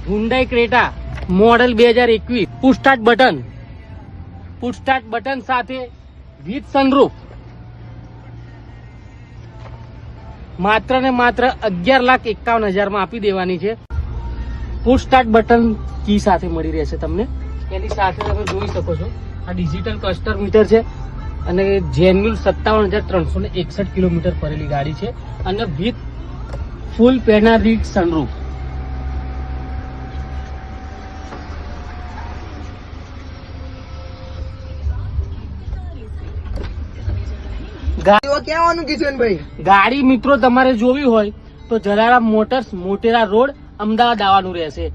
Hyundai Creta model 2021 push start button સાથે with sunroof માત્ર ને માત્ર 11,51,000 માં આપી દેવાની છે. પુશ સ્ટાર્ટ બટન કી સાથે મળી રહેશે તમને. એની સાથે તમે જોઈ શકો છો આ ડિજિટલ ક્લસ્ટર મીટર છે અને જેન્યુઅલ 57,361 કિલોમીટર ફરેલી ગાડી છે અને વિથ ફૂલ પેનારિક સનરૂફ. ગાડી મિત્રો તમારે જોવી હોય તો જલારામ મોટર્સ મોટેરા રોડ અમદાવાદ આવવાનું રહેશે.